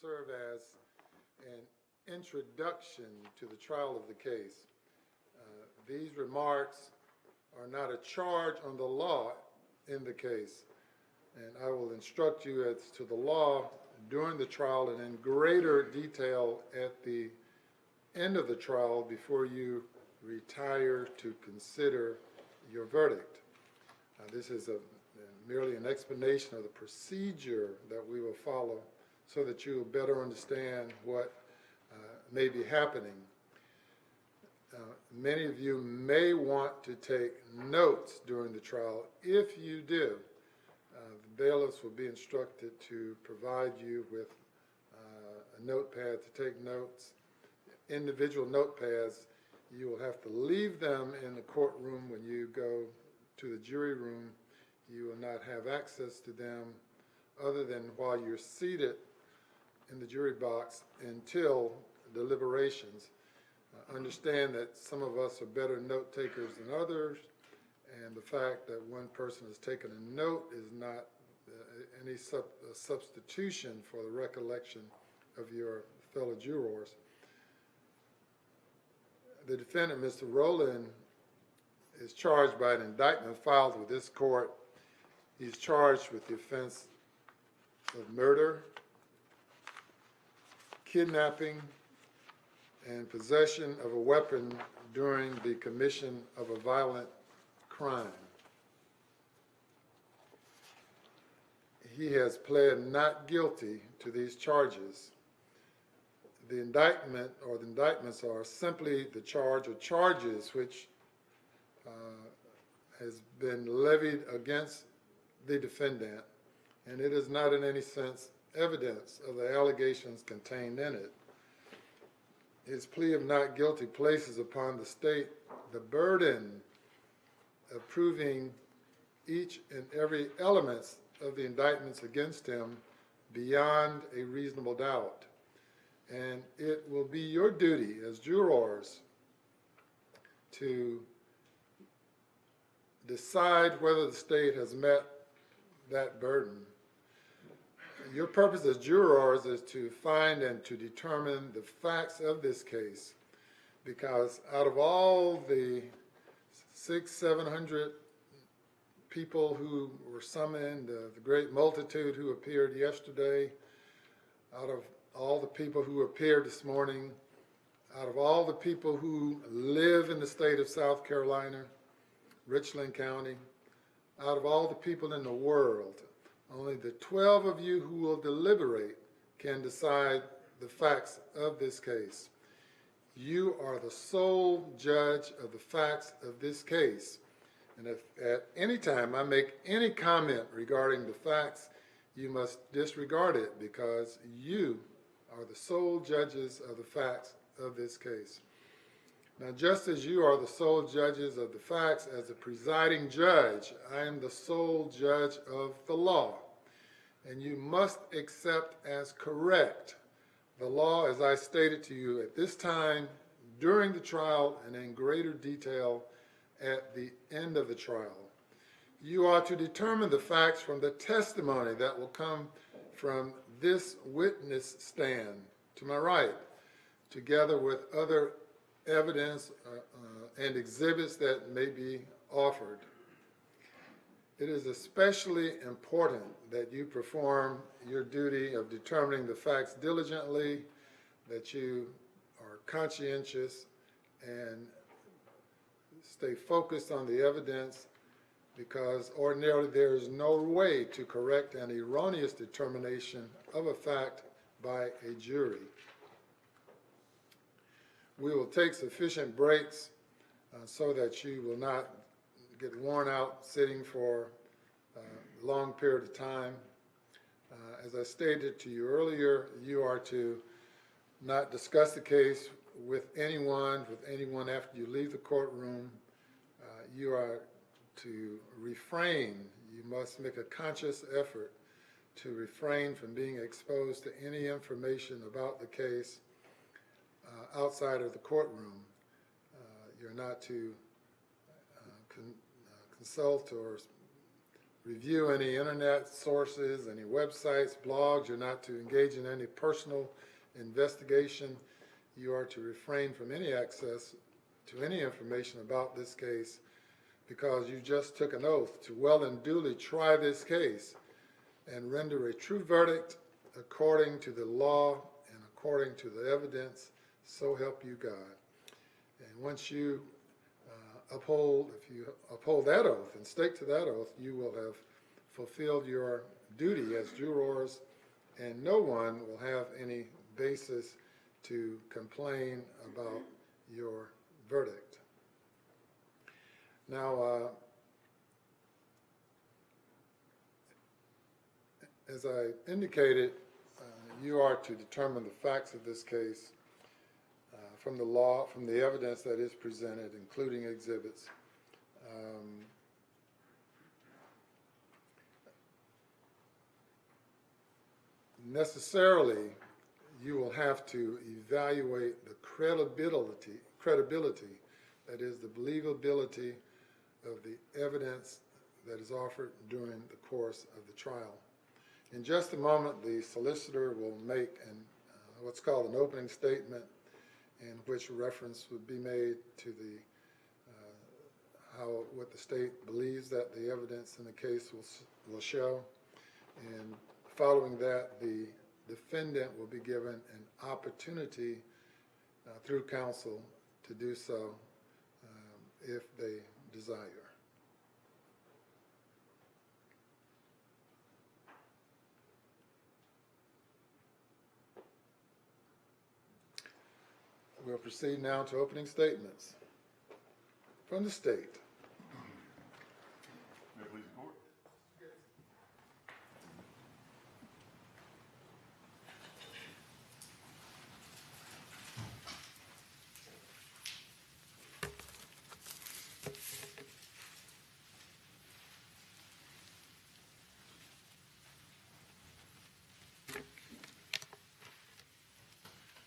serve as an introduction to the trial of the case. These remarks are not a charge on the law in the case, and I will instruct you as to the law during the trial and in greater detail at the end of the trial before you retire to consider your verdict. This is merely an explanation of the procedure that we will follow so that you will better understand what may be happening. Many of you may want to take notes during the trial. If you do, the bailiffs will be instructed to provide you with a notepad to take notes. Individual notepads, you will have to leave them in the courtroom when you go to the jury room. You will not have access to them other than while you're seated in the jury box until deliberations. Understand that some of us are better note takers than others, and the fact that one person has taken a note is not any substitution for the recollection of your fellow jurors. The defendant, Mr. Rowland, is charged by an indictment filed with this court. He's charged with the offense of murder, kidnapping, and possession of a weapon during the commission of a violent crime. He has pled not guilty to these charges. The indictment or the indictments are simply the charge or charges which has been levied against the defendant, and it is not in any sense evidence of the allegations contained in it. His plea of not guilty places upon the state the burden of proving each and every element of the indictments against him beyond a reasonable doubt. And it will be your duty as jurors to decide whether the state has met that burden. Your purpose as jurors is to find and to determine the facts of this case, because out of all the 600-700 people who were summoned, the great multitude who appeared yesterday, out of all the people who appeared this morning, out of all the people who live in the state of South Carolina, Richland County, out of all the people in the world, only the 12 of you who will deliberate can decide the facts of this case. You are the sole judge of the facts of this case. And if at any time I make any comment regarding the facts, you must disregard it, because you are the sole judges of the facts of this case. Now, just as you are the sole judges of the facts as the presiding judge, I am the sole judge of the law. And you must accept as correct the law as I stated to you at this time, during the trial, and in greater detail at the end of the trial. You are to determine the facts from the testimony that will come from this witness stand to my right, together with other evidence and exhibits that may be offered. It is especially important that you perform your duty of determining the facts diligently, that you are conscientious and stay focused on the evidence, because ordinarily there is no way to correct an erroneous determination of a fact by a jury. We will take sufficient breaks so that you will not get worn out sitting for a long period of time. As I stated to you earlier, you are to not discuss the case with anyone after you leave the courtroom. You are to refrain. You must make a conscious effort to refrain from being exposed to any information about the case outside of the courtroom. You're not to consult or review any internet sources, any websites, blogs. You're not to engage in any personal investigation. You are to refrain from any access to any information about this case because you just took an oath to well and duly try this case and render a true verdict according to the law and according to the evidence, so help you God. And once you if you uphold that oath and stick to that oath, you will have fulfilled your duty as jurors, and no one will have any basis to complain about your verdict. Now, as I indicated, you are to determine the facts of this case from the law, from the evidence that is presented, including exhibits. Necessarily, you will have to evaluate the credibility, that is the believability of the evidence that is offered during the course of the trial. In just a moment, the solicitor will make what's called an opening statement, in which reference would be made to the what the state believes that the evidence in the case will show, and following that, the defendant will be given an opportunity through counsel to do so if they desire. We'll proceed now to opening statements from the state. May I please report?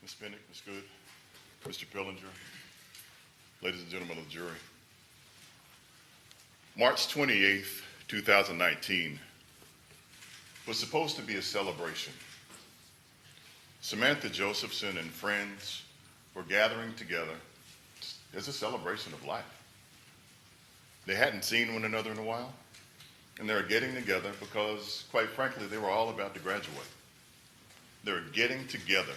Ms. Pinnick, Ms. Goode, Mr. Pillinger, ladies and gentlemen of the jury. March 28th, 2019 was supposed to be a celebration. Samantha Josephson and friends were gathering together as a celebration of life. They hadn't seen one another in a while, and they were getting together because, quite frankly, they were all about to graduate. They were getting together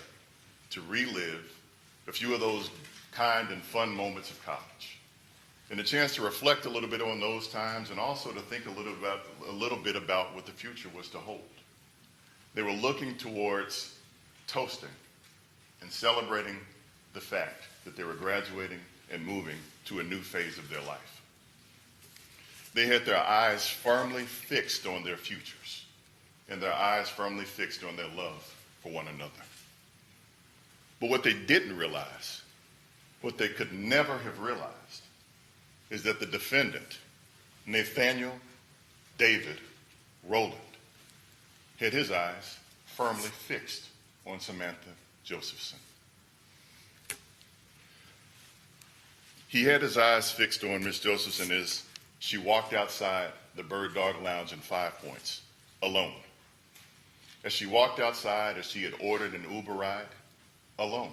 to relive a few of those kind and fun moments of college, and a chance to reflect a little bit on those times and also to think a little bit about what the future was to hold. They were looking towards toasting and celebrating the fact that they were graduating and moving to a new phase of their life. They had their eyes firmly fixed on their futures and their eyes firmly fixed on their love for one another. But what they didn't realize, what they could never have realized, is that the defendant, Nathaniel David Rowland, had his eyes firmly fixed on Samantha Josephson. He had his eyes fixed on Miss Josephson as she walked outside the Bird Dog Lounge in 5 Points, alone. As she walked outside, as she had ordered an Uber ride, alone.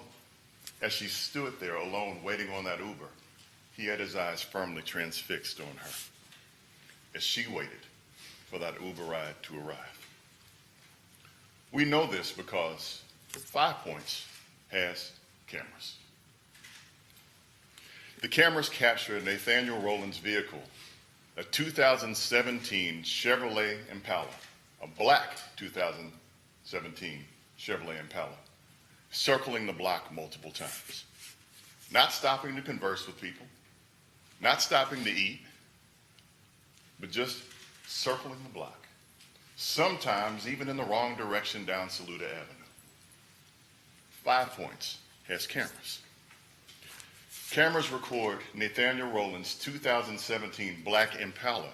As she stood there alone waiting on that Uber, he had his eyes firmly transfixed on her as she waited for that Uber ride to arrive. We know this because 5 Points has cameras. The cameras captured Nathaniel Rowland's vehicle, a 2017 Chevrolet Impala, a black 2017 Chevrolet Impala, circling the block multiple times, not stopping to converse with people, not stopping to eat, but just circling the block, sometimes even in the wrong direction down Saluda Avenue. 5 Points has cameras. Cameras record Nathaniel Rowland's 2017 black Impala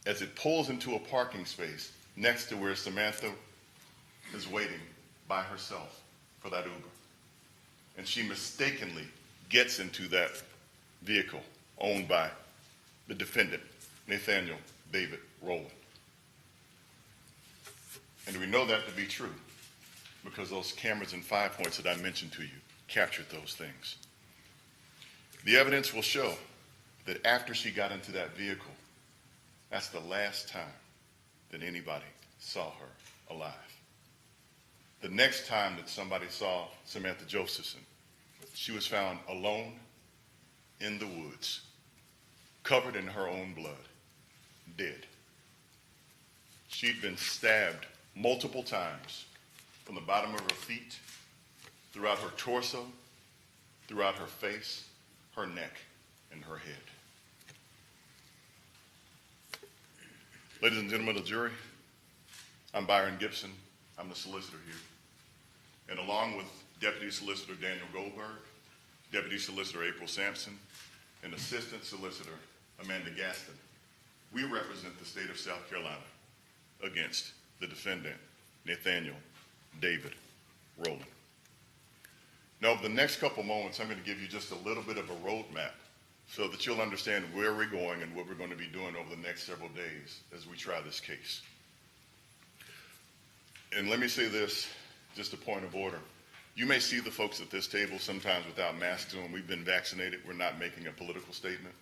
as it pulls into a parking space next to where Samantha is waiting by herself for that Uber. And she mistakenly gets into that vehicle owned by the defendant, Nathaniel David Rowland. And we know that to be true because those cameras and 5 points that I mentioned to you captured those things. The evidence will show that after she got into that vehicle, that's the last time that anybody saw her alive. The next time that somebody saw Samantha Josephson, she was found alone in the woods, covered in her own blood, dead. She'd been stabbed multiple times from the bottom of her feet, throughout her torso, throughout her face, her neck, and her head. Ladies and gentlemen of the jury, I'm Byron Gipson. I'm the solicitor here. And along with Deputy Solicitor Daniel Goldberg, Deputy Solicitor April Sampson, and Assistant Solicitor Amanda Gaston, we represent the state of South Carolina against the defendant, Nathaniel David Rowland. Now, over the next couple moments, I'm going to give you just a little bit of a roadmap so that you'll understand where we're going and what we're going to be doing over the next several days as we try this case. And let me say this, just a point of order. You may see the folks at this table sometimes without masks on. We've been vaccinated. We're not making a political statement.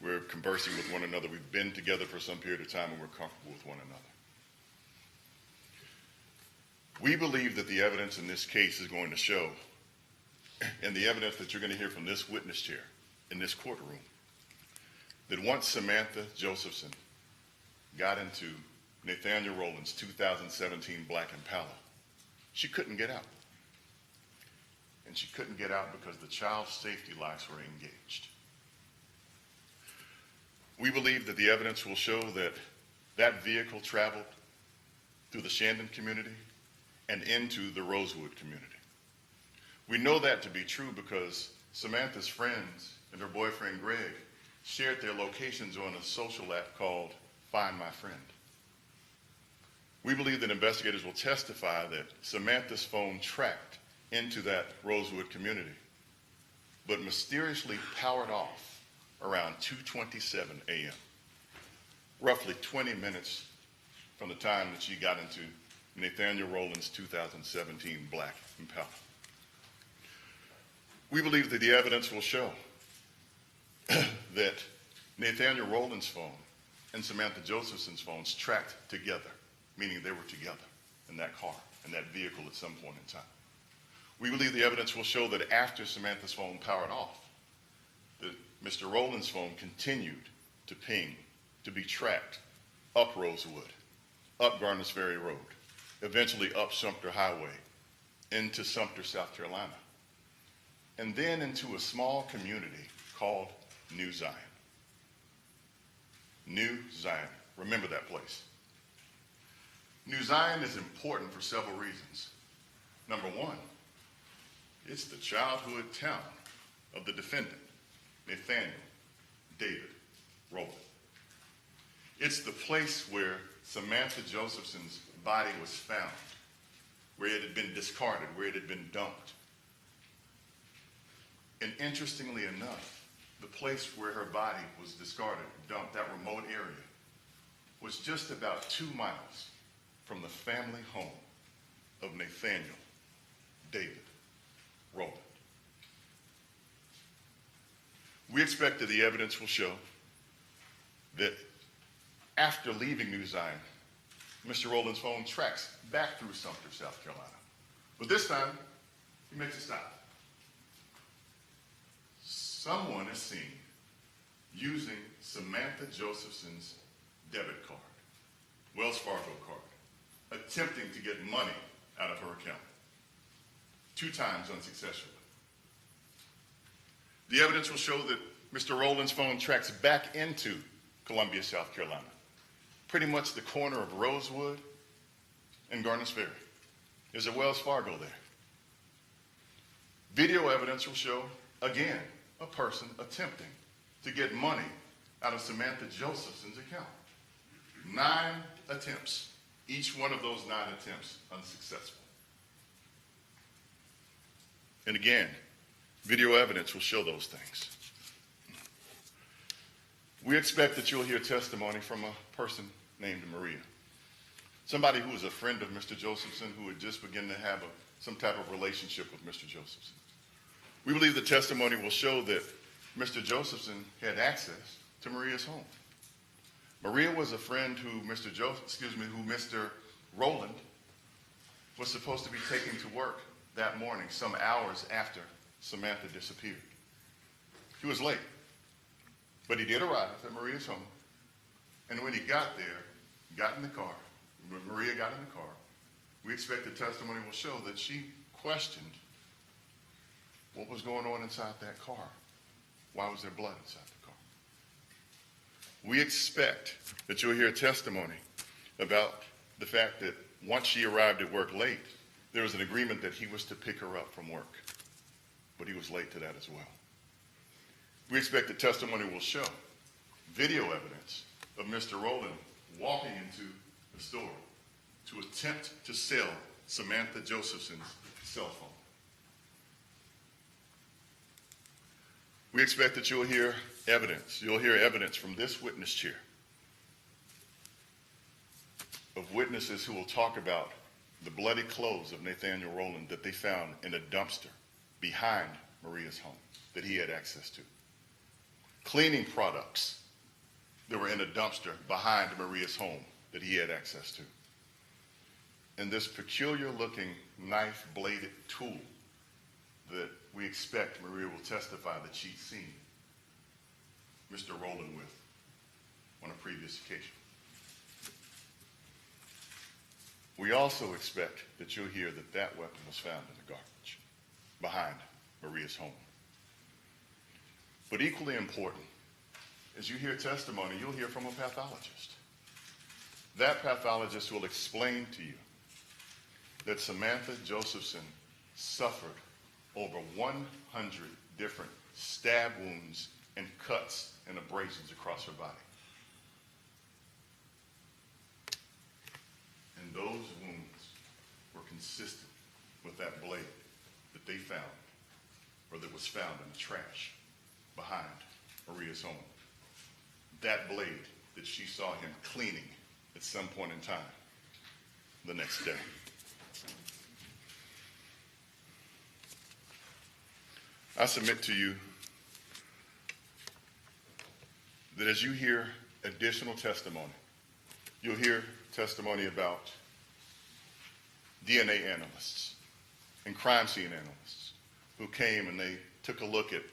We're conversing with one another. We've been together for some period of time and we're comfortable with one another. We believe that the evidence in this case is going to show, and the evidence that you're going to hear from this witness chair in this courtroom, that once Samantha Josephson got into Nathaniel Rowland's 2017 Black Impala, she couldn't get out. And she couldn't get out because the child safety lights were engaged. We believe that the evidence will show that that vehicle traveled through the Shandon community and into the Rosewood community. We know that to be true because Samantha's friends and her boyfriend Greg shared their locations on a social app called Find My Friend. We believe that investigators will testify that Samantha's phone tracked into that Rosewood community, but mysteriously powered off around 2:27 a.m., roughly 20 minutes from the time that she got into Nathaniel Rowland's 2017 Black Impala. We believe that the evidence will show that Nathaniel Rowland's phone and Samantha Josephson's phones tracked together, meaning they were together in that car, in that vehicle at some point in time. We believe the evidence will show that after Samantha's phone powered off, that Mr. Rowland's phone continued to ping, to be tracked up Rosewood, up Garners Ferry Road, eventually up Sumter Highway, into Sumter, South Carolina, and then into a small community called New Zion. New Zion. Remember that place. New Zion is important for several reasons. Number one, it's the childhood town of the defendant, Nathaniel David Rowland. It's the place where Samantha Josephson's body was found, where it had been discarded, where it had been dumped. And interestingly enough, the place where her body was discarded, dumped, that remote area, was just about 2 miles from the family home of Nathaniel David Rowland. We expect that the evidence will show that after leaving New Zion, Mr. Rowland's phone tracks back through Sumter, South Carolina. But this time, he makes a stop. Someone is seen using Samantha Josephson's debit card, Wells Fargo card, attempting to get money out of her account, 2 times unsuccessfully. The evidence will show that Mr. Rowland's phone tracks back into Columbia, South Carolina, pretty much the corner of Rosewood and Garners Ferry. There's a Wells Fargo there. Video evidence will show, again, a person attempting to get money out of Samantha Josephson's account. 9 attempts, each one of those 9 attempts unsuccessful. And again, video evidence will show those things. We expect that you'll hear testimony from a person named Maria, somebody who was a friend of Mr. Josephson, who had just begun to have some type of relationship with Mr. Josephson. We believe the testimony will show that Mr. Josephson had access to Maria's home. Maria was a friend who Mr. Rowland was supposed to be taking to work that morning, some hours after Samantha disappeared. He was late, but he did arrive at Maria's home. And when he got there, got in the car, when Maria got in the car, we expect the testimony will show that she questioned what was going on inside that car. Why was there blood inside the car? We expect that you'll hear testimony about the fact that once she arrived at work late, there was an agreement that he was to pick her up from work, but he was late to that as well. We expect the testimony will show video evidence of Mr. Rowland walking into the store to attempt to sell Samantha Josephson's cell phone. We expect that you'll hear evidence. You'll hear evidence from this witness chair of witnesses who will talk about the bloody clothes of Nathaniel Rowland that they found in a dumpster behind Maria's home that he had access to. Cleaning products that were in a dumpster behind Maria's home that he had access to. And this peculiar looking knife-bladed tool that we expect Maria will testify that she'd seen Mr. Rowland with on a previous occasion. We also expect that you'll hear that that weapon was found in the garbage behind Maria's home. But equally important, as you hear testimony, you'll hear from a pathologist. That pathologist will explain to you that Samantha Josephson suffered over 100 different stab wounds and cuts and abrasions across her body. And those wounds were consistent with that blade that they found, or that was found in the trash behind Maria's home. That blade that she saw him cleaning at some point in time the next day. I submit to you that as you hear additional testimony, you'll hear testimony about DNA analysts and crime scene analysts who came and they took a look at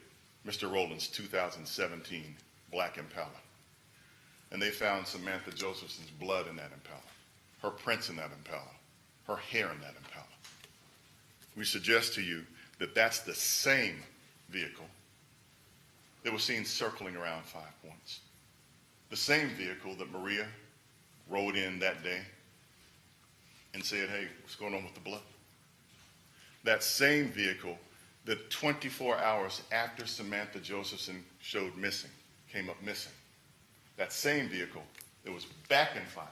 Mr. Rowland's 2017 black Impala. And they found Samantha Josephson's blood in that Impala, her prints in that Impala, her hair in that Impala. We suggest to you that that's the same vehicle that was seen circling around 5 Points. The same vehicle that Maria rode in that day and said, hey, what's going on with the blood? That same vehicle that 24 hours after Samantha Josephson showed missing, came up missing. That same vehicle that was back in 5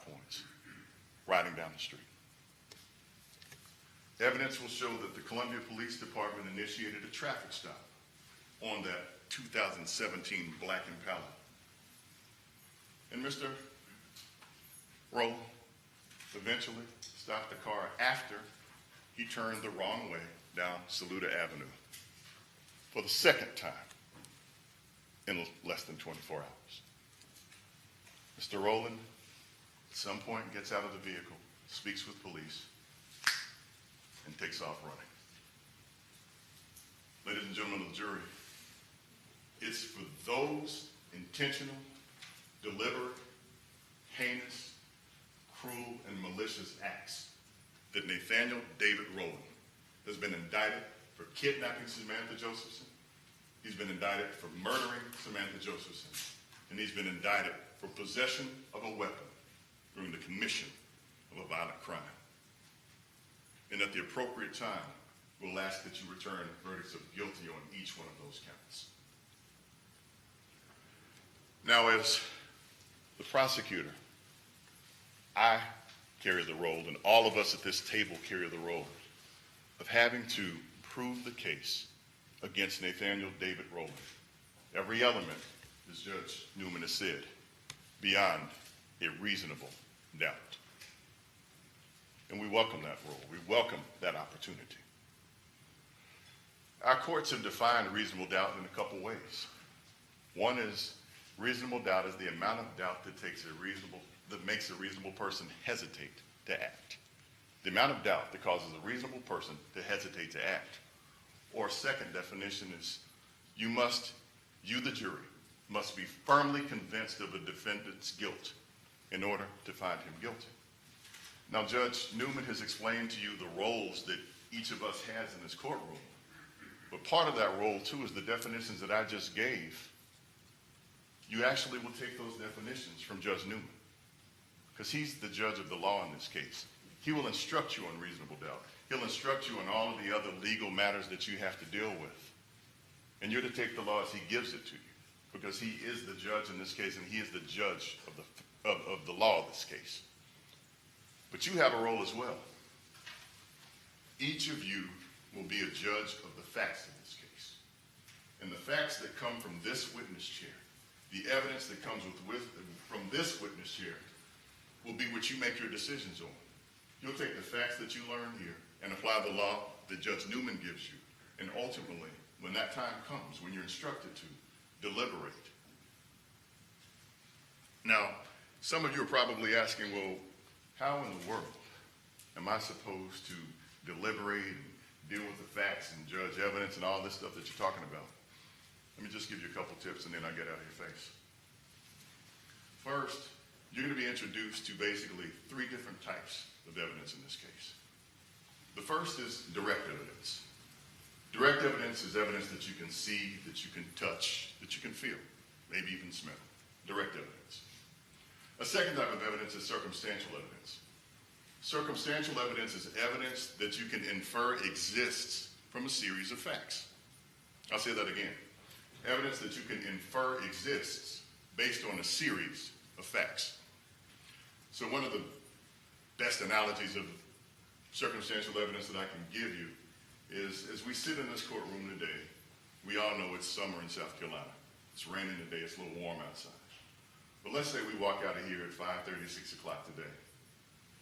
Points, riding down the street. Evidence will show that the Columbia Police Department initiated a traffic stop on that 2017 black Impala. And Mr. Rowland eventually stopped the car after he turned the wrong way down Saluda Avenue for the second time in less than 24 hours. Mr. Rowland, at some point, gets out of the vehicle, speaks with police, and takes off running. Ladies and gentlemen of the jury, it's for those intentional, deliberate, heinous, cruel, and malicious acts that Nathaniel David Rowland has been indicted for kidnapping Samantha Josephson. He's been indicted for murdering Samantha Josephson. And he's been indicted for possession of a weapon during the commission of a violent crime. And at the appropriate time, we'll ask that you return verdicts of guilty on each one of those counts. Now, as the prosecutor, I carry the role, and all of us at this table carry the role, of having to prove the case against Nathaniel David Rowland every element, as Judge Newman has said, beyond a reasonable doubt. And we welcome that role. We welcome that opportunity. Our courts have defined reasonable doubt in a couple ways. One is reasonable doubt is the amount of doubt that makes a reasonable person hesitate to act. The amount of doubt that causes a reasonable person to hesitate to act. Or second definition is you, the jury, must be firmly convinced of a defendant's guilt in order to find him guilty. Now, Judge Newman has explained to you the roles that each of us has in this courtroom. But part of that role, too, is the definitions that I just gave. You actually will take those definitions from Judge Newman, because he's the judge of the law in this case. He will instruct you on reasonable doubt. He'll instruct you on all of the other legal matters that you have to deal with. And you're to take the law as he gives it to you, because he is the judge in this case, and he is the judge of the law of this case. But you have a role as well. Each of you will be a judge of the facts in this case. And the facts that come from this witness chair, the evidence that comes from this witness chair, will be what you make your decisions on. You'll take the facts that you learn here and apply the law that Judge Newman gives you. And ultimately, when that time comes, when you're instructed to, deliberate. Now, some of you are probably asking, well, how in the world am I supposed to deliberate and deal with the facts and judge evidence and all this stuff that you're talking about? Let me just give you a couple tips and then I'll get out of your face. First, you're going to be introduced to basically three different types of evidence in this case. The first is direct evidence. Direct evidence is evidence that you can see, that you can touch, that you can feel, maybe even smell. Direct evidence. A second type of evidence is circumstantial evidence. Circumstantial evidence is evidence that you can infer exists from a series of facts. I'll say that again. Evidence that you can infer exists based on a series of facts. So one of the best analogies of circumstantial evidence that I can give you is, as we sit in this courtroom today, we all know it's summer in South Carolina. It's raining today, it's a little warm outside. But let's say we walk out of here at 5:30, 6 o'clock today,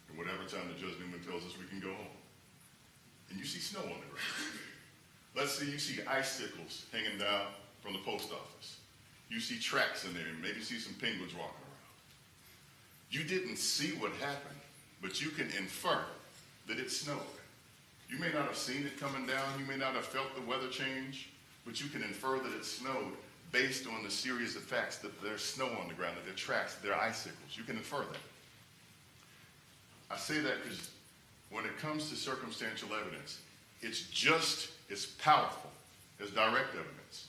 and whatever time the Judge Newman tells us we can go home, and you see snow on the ground. Let's say you see icicles hanging down from the post office. You see tracks in there, and maybe see some penguins walking around. You didn't see what happened, but you can infer that it snowed. You may not have seen it coming down, you may not have felt the weather change, but you can infer that it snowed based on the series of facts that there's snow on the ground, that there are tracks, that there are icicles. You can infer that. I say that because when it comes to circumstantial evidence, it's just as powerful as direct evidence.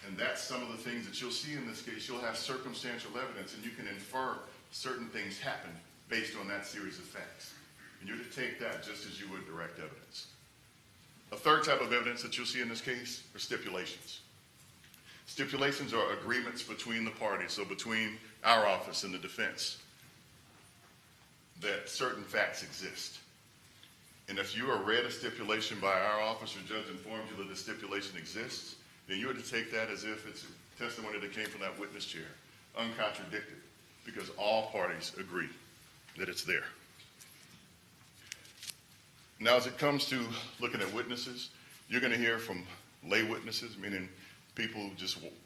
And that's some of the things that you'll see in this case. You'll have circumstantial evidence, and you can infer certain things happen based on that series of facts. And you're to take that just as you would direct evidence. A third type of evidence that you'll see in this case are stipulations. Stipulations are agreements between the parties, so between our office and the defense, that certain facts exist. And if you are read a stipulation by our office or judge informs you that the stipulation exists, then you are to take that as if it's a testimony that came from that witness chair, uncontradicted, because all parties agree that it's there. Now, as it comes to looking at witnesses, you're going to hear from lay witnesses, meaning people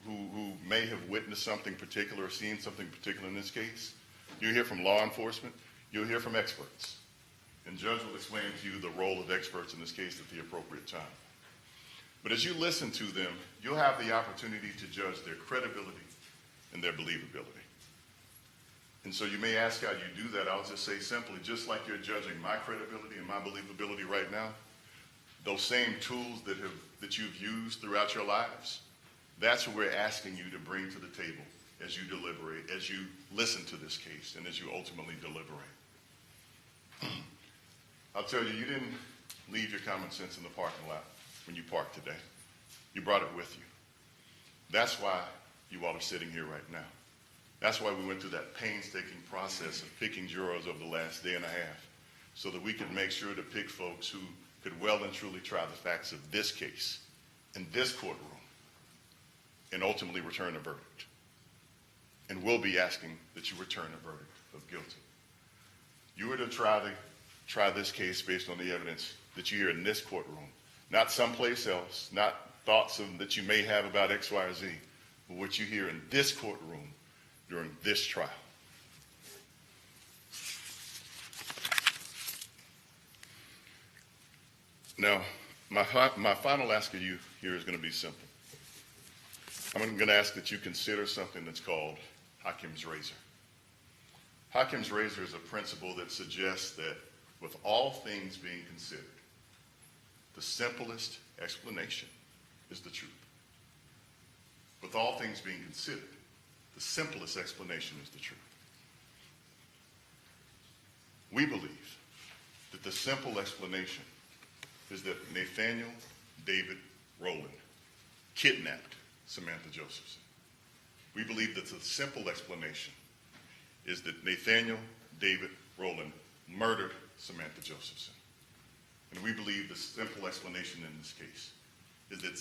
who may have witnessed something particular or seen something particular in this case. You'll hear from law enforcement. You'll hear from experts. And Judge will explain to you the role of experts in this case at the appropriate time. But as you listen to them, you'll have the opportunity to judge their credibility and their believability. And so you may ask how you do that. I'll just say simply, just like you're judging my credibility and my believability right now, those same tools that you've used throughout your lives, that's what we're asking you to bring to the table as you deliberate, as you listen to this case, and as you ultimately deliberate. I'll tell you, you didn't leave your common sense in the parking lot when you parked today. You brought it with you. That's why you all are sitting here right now. That's why we went through that painstaking process of picking jurors over the last day and a half, so that we could make sure to pick folks who could well and truly try the facts of this case in this courtroom and ultimately return a verdict. And we'll be asking that you return a verdict of guilty. You are to try this case based on the evidence that you hear in this courtroom, not someplace else, not thoughts that you may have about X, Y, or Z, but what you hear in this courtroom during this trial. Now, my final ask of you here is going to be simple. I'm going to ask that you consider something that's called Hakim's razor. Hakim's razor is a principle that suggests that with all things being considered, the simplest explanation is the truth. With all things being considered, the simplest explanation is the truth. We believe that the simple explanation is that Nathaniel David Rowland kidnapped Samantha Josephson. We believe that the simple explanation is that Nathaniel David Rowland murdered Samantha Josephson. And we believe the simple explanation in this case is that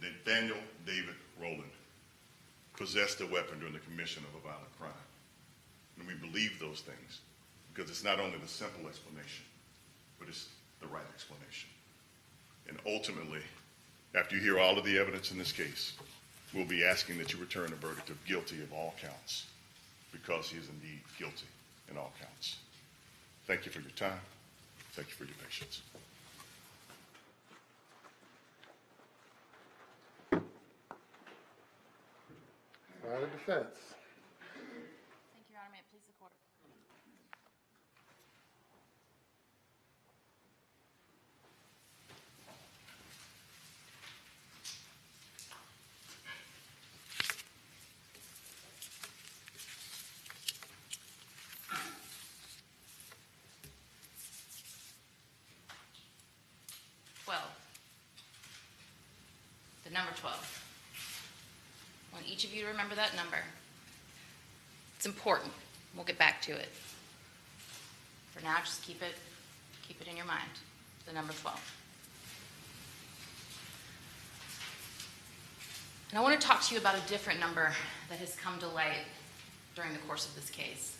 Nathaniel David Rowland possessed a weapon during the commission of a violent crime. And we believe those things because it's not only the simple explanation, but it's the right explanation. And ultimately, after you hear all of the evidence in this case, we'll be asking that you return a verdict of guilty of all counts because he is indeed guilty in all counts. Thank you for your time. Thank you for your patience. Side of defense. Thank you, Your Honor. May it please the court. The number 12. I want each of you to remember that number. It's important. We'll get back to it. For now, just keep it in your mind. The number 12. And I want to talk to you about a different number that has come to light during the course of this case.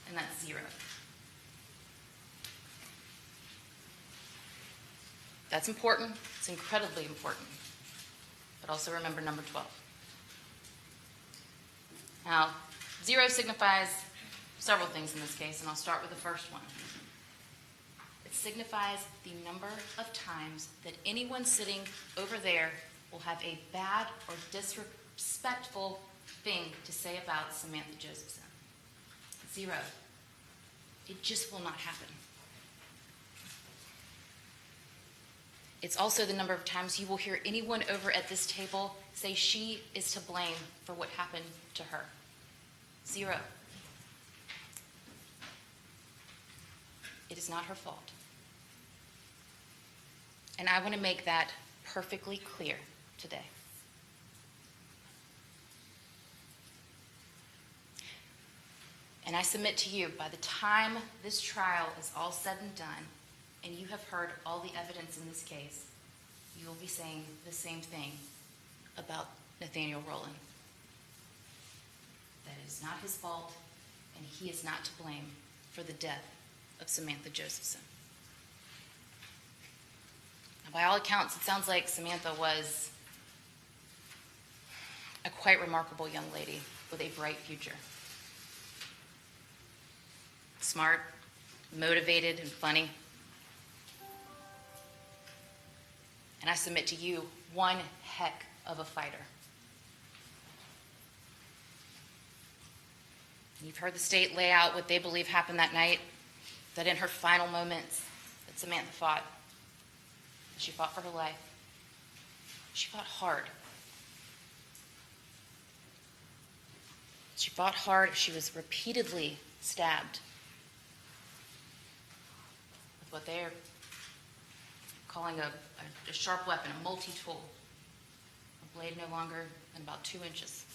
And that's 0. That's important. It's incredibly important. But also remember number 12. Now, 0 signifies several things in this case, and I'll start with the first one. It signifies the number of times that anyone sitting over there will have a bad or disrespectful thing to say about Samantha Josephson. 0. It just will not happen. It's also the number of times you will hear anyone over at this table say she is to blame for what happened to her. 0. It is not her fault. And I want to make that perfectly clear today. And I submit to you, by the time this trial is all said and done, and you have heard all the evidence in this case, you will be saying the same thing about Nathaniel Rowland. That it is not his fault, and he is not to blame for the death of Samantha Josephson. Now, by all accounts, it sounds like Samantha was a quite remarkable young lady with a bright future. Smart, motivated, and funny. And I submit to you, one heck of a fighter. You've heard the state lay out what they believe happened that night, that in her final moments, that Samantha fought. She fought for her life. She fought hard. She fought hard. She was repeatedly stabbed with what they're calling a sharp weapon, a multi-tool, a blade no longer than about 2 inches.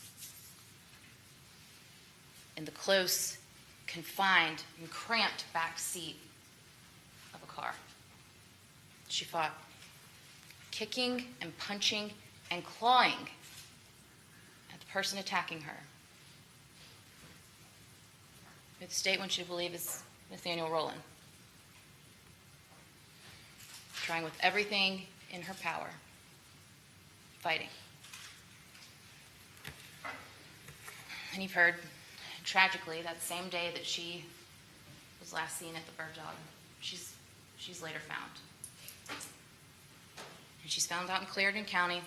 In the close, confined, and cramped back seat of a car. She fought kicking and punching and clawing at the person attacking her. The state wants you to believe is Nathaniel Rowland, trying with everything in her power, fighting. And you've heard, tragically, that same day that she was last seen at the bird dog, she's later found. And she's found out in Clarendon County.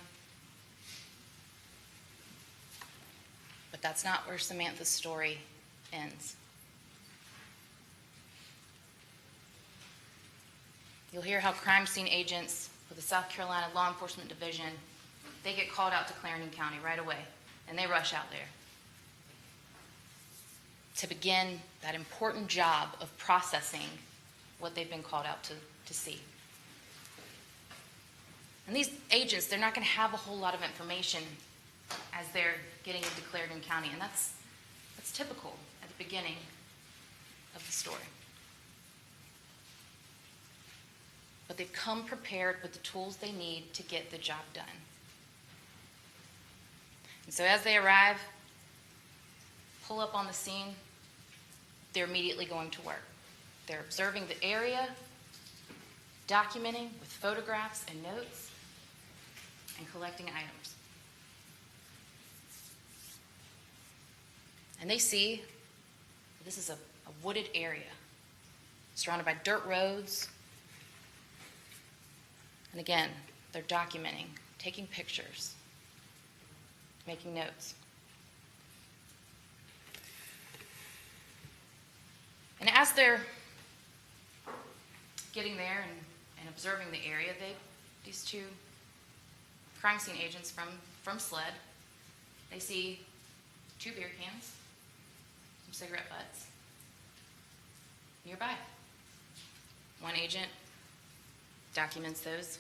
But that's not where Samantha's story ends. You'll hear how crime scene agents with the South Carolina Law Enforcement Division, they get called out to Clarendon County right away, and they rush out there to begin that important job of processing what they've been called out to see. And these agents, they're not going to have a whole lot of information as they're getting into Clarendon County, and that's typical at the beginning of the story. But they've come prepared with the tools they need to get the job done. And so as they arrive, pull up on the scene, they're immediately going to work. They're observing the area, documenting with photographs and notes, and collecting items. And they see that this is a wooded area, surrounded by dirt roads. And again, they're documenting, taking pictures, making notes. And as they're getting there and observing the area, these two crime scene agents from SLED, they see 2 beer cans, some cigarette butts nearby. One agent documents those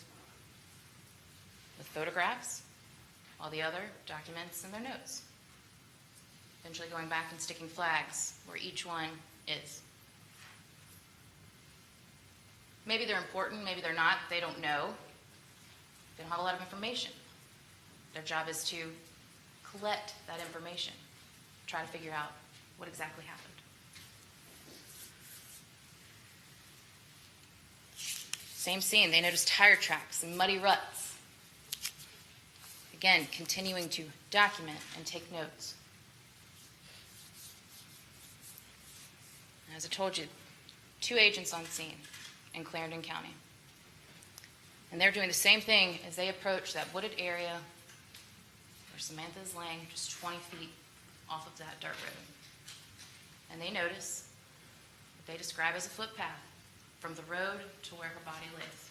with photographs, while the other documents in their notes, eventually going back and sticking flags where each one is. Maybe they're important, maybe they're not, they don't know. They don't have a lot of information. Their job is to collect that information, try to figure out what exactly happened. Same scene, they notice tire tracks and muddy ruts. Again, continuing to document and take notes. As I told you, 2 agents on scene in Clarendon County. And they're doing the same thing as they approach that wooded area where Samantha is laying just 20 feet off of that dirt road. And they notice what they describe as a footpath from the road to where her body lays.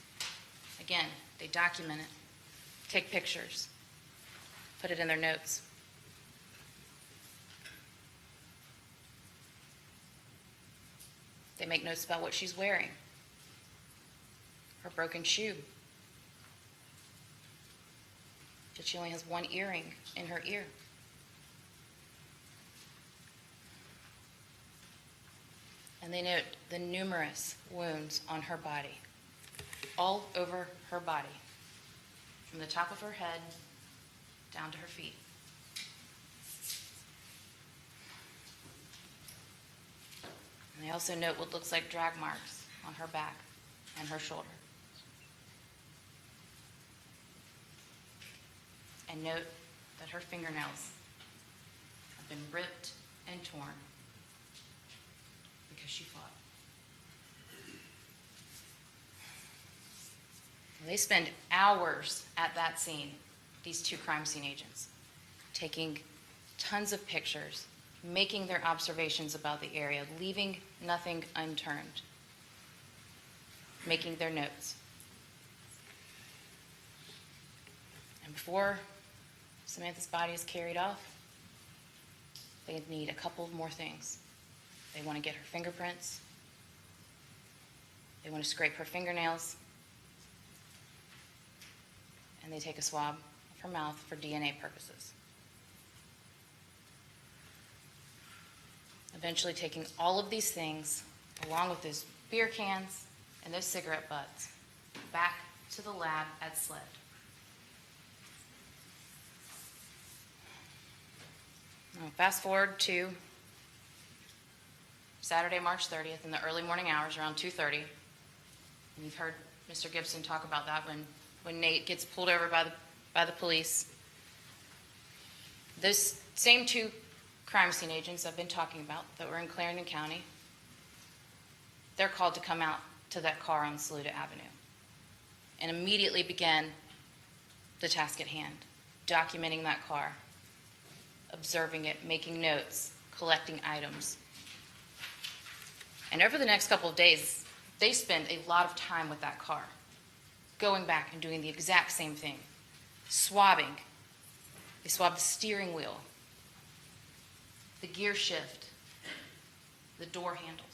Again, they document it, take pictures, put it in their notes. They make notes about what she's wearing, her broken shoe, that she only has one earring in her ear. And they note the numerous wounds on her body, all over her body, from the top of her head down to her feet. And they also note what looks like drag marks on her back and her shoulder. And note that her fingernails have been ripped and torn because she fought. They spend hours at that scene, these 2 crime scene agents, taking tons of pictures, making their observations about the area, leaving nothing unturned, making their notes. And before Samantha's body is carried off, they need a couple more things. They want to get her fingerprints. They want to scrape her fingernails. And they take a swab of her mouth for DNA purposes. Eventually taking all of these things, along with those beer cans and those cigarette butts, back to the lab at SLED. Now, fast forward to Saturday, March 30th, in the early morning hours, around 2:30. And you've heard Mr. Gipson talk about that when Nate gets pulled over by the police. Those same two crime scene agents I've been talking about that were in Clarendon County, they're called to come out to that car on Saluda Avenue and immediately begin the task at hand, documenting that car, observing it, making notes, collecting items. And over the next couple of days, they spend a lot of time with that car, going back and doing the exact same thing, swabbing. They swab the steering wheel, the gear shift, the door handles.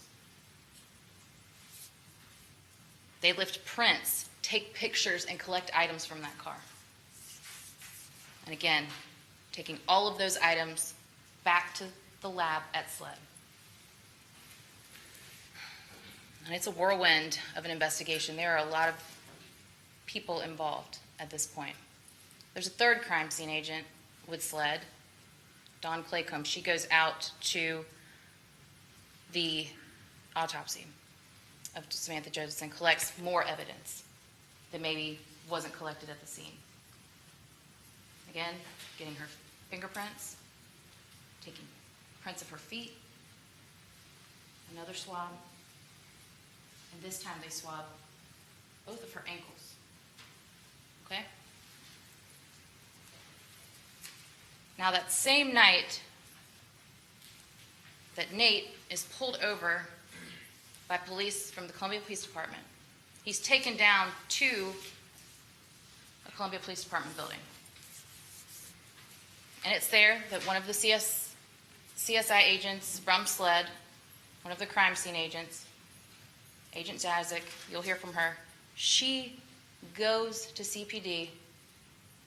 They lift prints, take pictures, and collect items from that car. And again, taking all of those items back to the lab at SLED. And it's a whirlwind of an investigation. There are a lot of people involved at this point. There's a third crime scene agent with SLED, Dawn Claycomb. She goes out to the autopsy of Samantha Josephson, collects more evidence that maybe wasn't collected at the scene. Again, getting her fingerprints, taking prints of her feet, another swab, and this time they swab both of her ankles. Okay? Now, that same night that Nate is pulled over by police from the Columbia Police Department, he's taken down to a Columbia Police Department building. And it's there that one of the CSI agents from SLED, one of the crime scene agents, Agent Jazik, you'll hear from her, she goes to CPD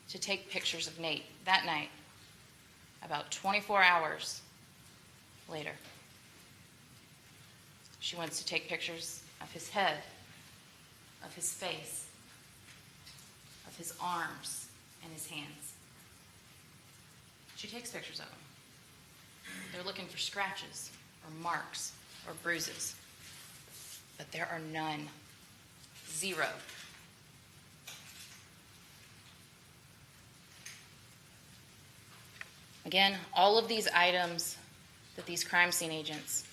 to take pictures of Nate that night, about 24 hours later. She wants to take pictures of his head, of his face, of his arms and his hands. She takes pictures of him. They're looking for scratches or marks or bruises, but there are none. Zero. Again, all of these items that these crime scene agents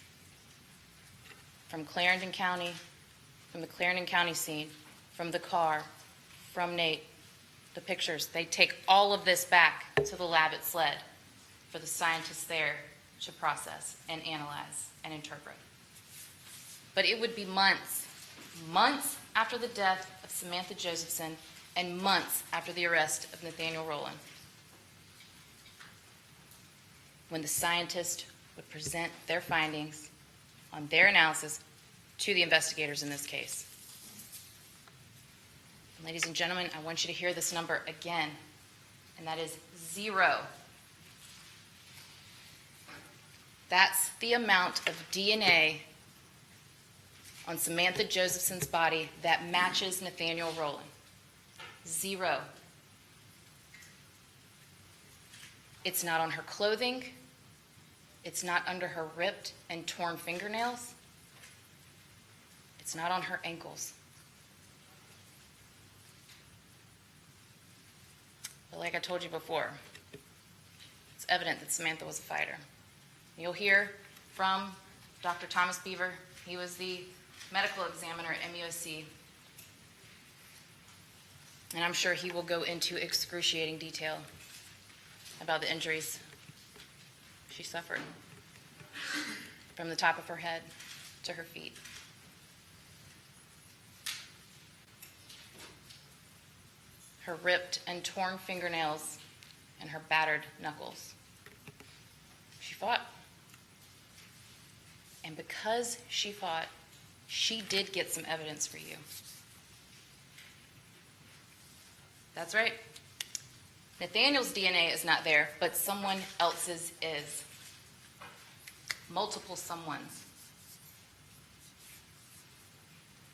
from Clarendon County, from the Clarendon County scene, from the car, from Nate, the pictures, they take all of this back to the lab at SLED for the scientists there to process and analyze and interpret. But it would be months after the death of Samantha Josephson and months after the arrest of Nathaniel Rowland when the scientists would present their findings on their analysis to the investigators in this case. And ladies and gentlemen, I want you to hear this number again, and that is 0. That's the amount of DNA on Samantha Josephson's body that matches Nathaniel Rowland. 0. It's not on her clothing. It's not under her ripped and torn fingernails. It's not on her ankles. But like I told you before, it's evident that Samantha was a fighter. You'll hear from Dr. Thomas Beaver. He was the medical examiner at MUSC. And I'm sure he will go into excruciating detail about the injuries she suffered from the top of her head to her feet. Her ripped and torn fingernails and her battered knuckles. She fought. And because she fought, she did get some evidence for you. That's right. Nathaniel's DNA is not there, but someone else's is. Multiple someones.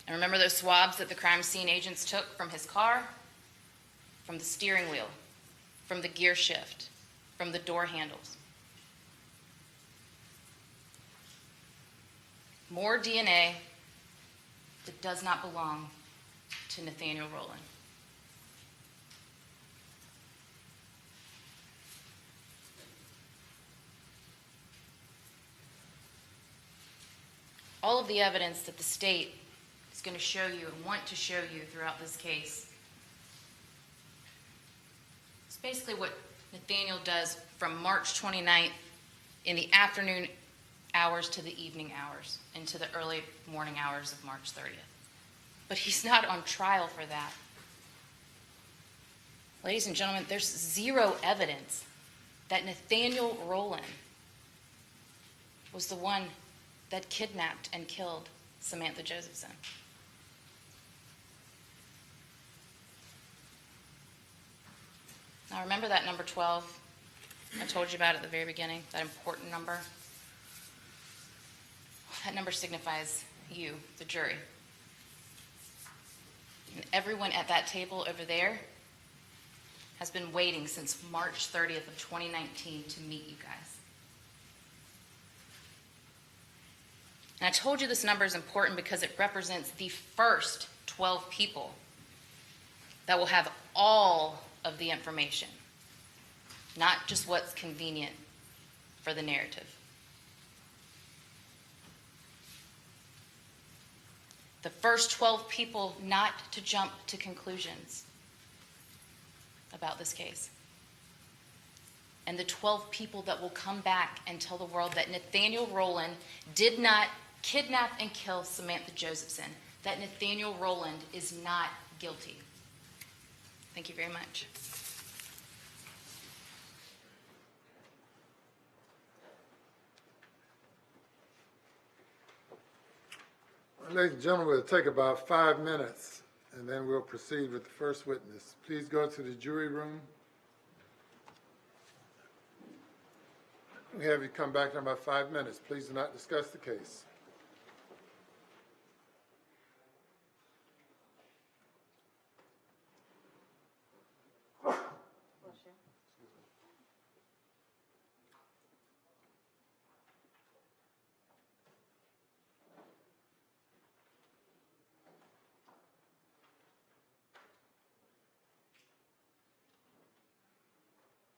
And remember those swabs that the crime scene agents took from his car? From the steering wheel, from the gear shift, from the door handles. more DNA that does not belong to Nathaniel Rowland. All of the evidence that the state is going to show you and want to show you throughout this case is basically what Nathaniel does from March 29th in the afternoon hours to the evening hours into the early morning hours of March 30th. But he's not on trial for that. Ladies and gentlemen, there's zero evidence that Nathaniel Rowland was the one that kidnapped and killed Samantha Josephson. Now remember that number 12 I told you about at the very beginning, that important number? That number signifies you, the jury. And everyone at that table over there has been waiting since March 30th of 2019 to meet you guys. And I told you this number is important because it represents the first 12 people that will have all of the information, not just what's convenient for the narrative. The first 12 people not to jump to conclusions about this case. And the 12 people that will come back and tell the world that Nathaniel Rowland did not kidnap and kill Samantha Josephson, that Nathaniel Rowland is not guilty. Thank you very much. Ladies and gentlemen, we'll take about 5 minutes, and then we'll proceed with the first witness. Please go to the jury room. We have you come back in about 5 minutes. Please do not discuss the case.